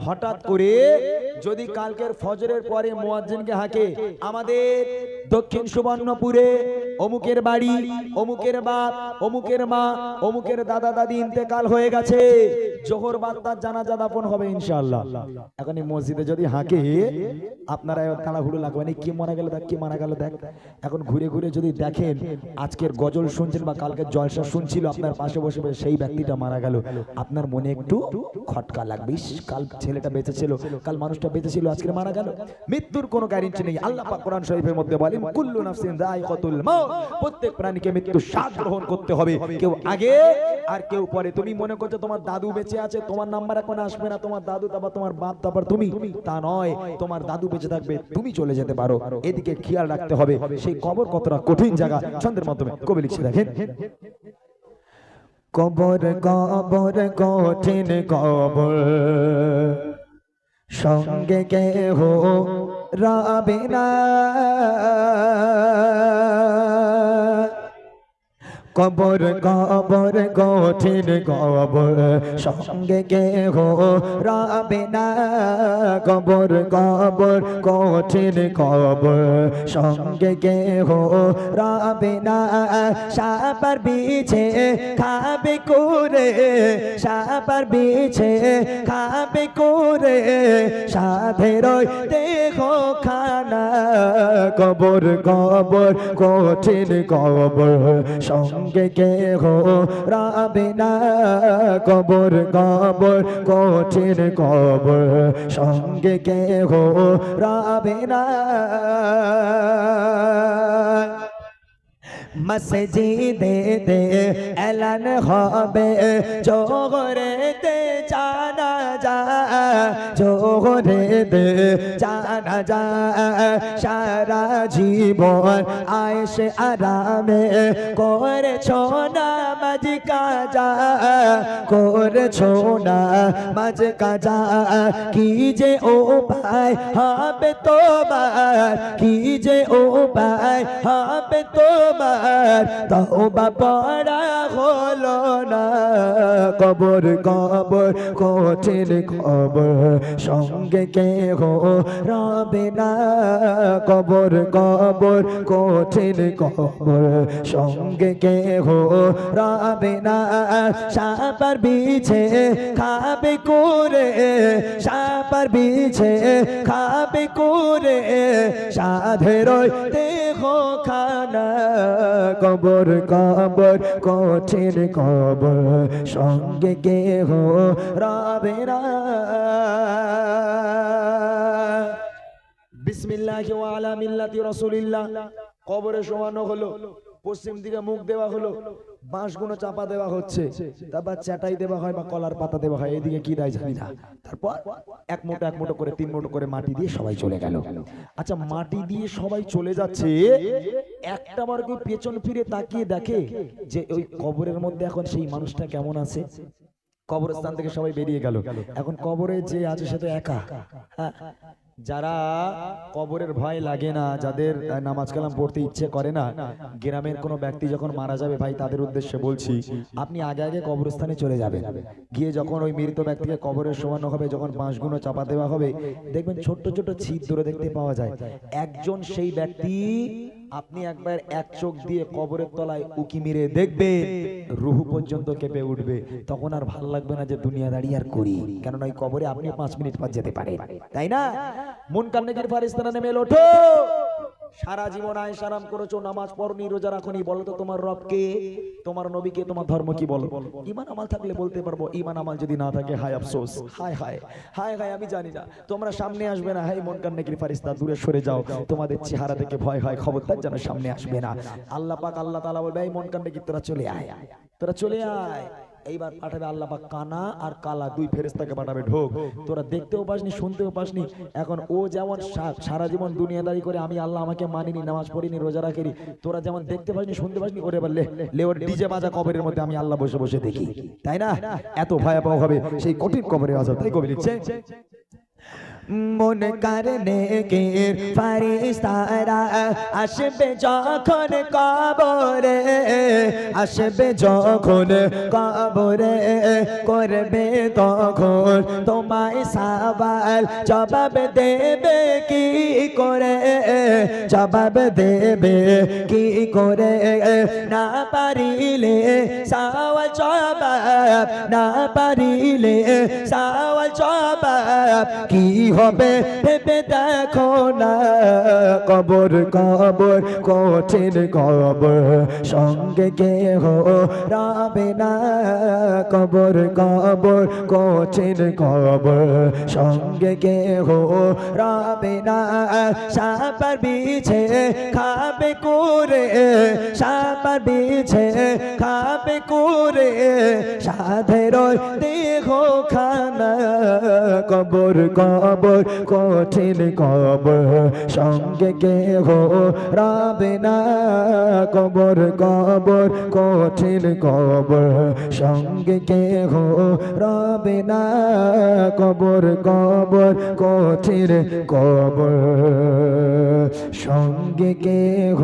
হঠাৎ করে যদি কালকের ফজরের পরে মুয়াজ্জিনকে হাঁকে, আমাদের দক্ষিণ সুবর্ণপুরে অমুকের বাড়ি, অমুকের বাপ, অমুকের মা, অমুকের দাদা দাদি ইন্তেকাল হয়ে গেছে, জোহর বাদ তার জানাজা দাফন হবে ইনশাআল্লাহ। এখন এই মসজিদে যদি হাঁকে, আপনারা তাড়াহুড়ো লাগবে না, কি মারা গেল দেখ, কি মারা গেল দেখ। এখন ঘুরে ঘুরে যদি দেখেন আজকের গজল শুনছেন বা কালকের জলসা শুনছিল, আপনার পাশে বসে বসে সেই ব্যক্তিটা মারা গেল, আপনার মনে একটু খটকা লাগবে। কাল ছেলেটা বেঁচে ছিল, কাল মানুষটা বেঁচে ছিল, আজকে মারা গেল। মৃত্যুর কোনো গ্যারান্টি নেই। আল্লাহ পাক কোরআন শরীফের মধ্যে বলেন, কুল্লু নাফসিন যায়কাতুল মাউত, প্রত্যেক প্রাণীকে মৃত্যু স্বাদ গ্রহণ করতে হবে, কেউ আগে আর কেউ পরে। তুমি মনে করছো তোমার দাদু বেঁচে আছে, তোমার নাম্বার এখন আসবে না, তোমার দাদু তারপর তোমার বাপ তারপর তুমি, তা নয়। তোমার দাদু বেঁচে থাকবে, তুমি চলে যেতে পারো, এদিকে খেয়াল রাখতে হবে। সেই কবর কতটা কঠিন জায়গা, ছন্দের মাধ্যমে কবি লিখছে দেখেন, কবর কবর কঠিন কবর, সঙ্গে কেহ রবে না, কবর কবর কঠিন কবর, সঙ্গে কেহ রবে না, কবর কবর কঠিন কবর, সঙ্গে কেহ রবে না। সাপার বিছে খাবে করে, সাপার বিছে খাবে করে, সাধের দেহ খানা, কবর কবর কঠিন কবর, সঙ্গে কেহ রবে না, কবর কবর কঠিন কবর, সঙ্গে কেহ রবে না। মসজিদে এলান হবে, জোহরেতে জানাজা, জোহরেতে জানাজা, সারা জীবন আয়েশে আরামে করেছো নামাজ কাজা, করেছো নামাজ কাজা, কি যে উপায় হবে তোমার, কি যে উপায় হবে তোমার, তওবা পড়া হলো না, কবর কবর কঠিন কবর, সঙ্গে কেহ রবে না, কবর কবর কঠিন কবর, সঙ্গে কেহ রবে না। সাপার বিছে খাবে করে, সাপার বিছে খাবে করে, সাধের দেহ খানা, কবর কবর কঠিন কবর, সঙ্গে কেহ রবে না। বিসমিল্লাহি ওয়া আলা মিল্লাতি রাসূলিল্লাহ। কবরে শোয়ানো হলো, পশ্চিম দিকে মুখ দেওয়া হলো, বাঁশগুলো চাপা দেওয়া হচ্ছে, তারপর চাটাই দেওয়া হয় বা কলার পাতা দেওয়া হয়, এদিকে কি দেয় জানি না। তারপর এক মুঠো করে 3 মুঠো করে মাটি দিয়ে সবাই চলে গেল। আচ্ছা, মাটি দিয়ে সবাই চলে যাচ্ছে, একটা বার কি পেছন ফিরে তাকিয়ে দেখে যে ওই কবরের মধ্যে এখন সেই মানুষটা কেমন আছে? কবরস্থান থেকে সবাই বেরিয়ে গেল, এখন কবরে যে আছে সে তো একা। যারা কবরের ভয় লাগে না, যাদের নামাজ কালাম পড়তে ইচ্ছে করে না, গ্রামের কোনো ব্যক্তি যখন মারা যাবে, ভাই তাদের উদ্দেশ্যে বলছি, আপনি আগে আগে কবরস্থানে চলে যাবেন, গিয়ে যখন ওই মৃত ব্যক্তিকে কবরে শোয়ানো হবে, যখন বাঁশগুলো চাপা দেওয়া হবে, দেখবেন ছোট্ট ছোট্ট ছিদ্র দেখতে পাওয়া যায়। একজন সেই ব্যক্তি, আপনি একবার এক চোখ দিয়ে কবরের তলায় উকি মেরে দেখবেন, রুহু পর্যন্ত কেঁপে উঠবে, তখন আর ভাল লাগবে না যে দুনিয়া দাঁড়িয়ে আর করি, কেননা ওই কবরে আপনি 5 মিনিট পর যেতে পারেন, তাই না? মুনকার নেকির ফারিস্তারা নেমে এলো, ওঠো, সারা জীবন আয়েশ আরাম করেছো, নামাজ পড়নি, রোজা রাখনি, বলো তো তোমার রব কে, তোমার নবী কে, তোমার ধর্ম কি? বলো। ঈমান আমল থাকলে বলতে পারবো, ঈমান আমল যদি না থাকে, হায় আফসোস, হায় হায় হায় হায়, আমি জানি না। তোমরা সামনে আসবে না, হাই মুনকার নেকির ফারিস্তা দূরে সরে যাও, তোমাদের চেহারা দেখে ভয় হয়, খবরদার যেন সামনে আসবে না। আল্লাহ পাক, আল্লাহ তাআলা বলবে, এই মুনকার নেকির তোরা চলে আয়, তোরা চলে আয়। এইবার পাঠাবে আল্লাহ পাক কানা আর কালা, 2 ফেরেশতাকে পাঠাবে, ঢোক, তোরা দেখতেও পাসনি, শুনতেও পাসনি, এখন ও যেমন সারা জীবন দুনিয়াদারি করে, আমি আল্লাহ আমাকে মানিনি, নামাজ পড়িনি, রোজা রাখিনি, তোরা যেমন দেখতে পাসনি, শুনতে পাসনি, ওরে এবার লে ওর ডিজে বাজা কবরের মধ্যে, আমি আল্লাহ বসে বসে দেখি, তাই না? এত ভয়াবহ হবে সেই কঠিন কবরের আযাব। তাই কবি লিখছে, মন কারণে কে ফারিস্তারা আসবে যখন কবরে, আসবে যখন কবরে, করবে তখন তোমায় সওয়াল, জবাব দেবে কি করে, জবাব দেবে কি করে, না পারিলে সওয়াল জবাব, না পারিলে সওয়াল জবাব কি হবে ভেবে দেখো না। কবর কবর কঠিন কবর, সঙ্গে কেহ রবে না। কবর কবর কঠিন কবর, সঙ্গে কেহ রবে না। সাপার বিছে খাবে করে, সাপার বিছে খাবে করে, সাধের দেহ খানা। কবর কবর কঠিন কবর, সঙ্গে কেহ রবে না। কবর কবর কঠিন কবর, সঙ্গে কেহ রবে না। কবর কবর কঠিন কবর, সঙ্গে কেহ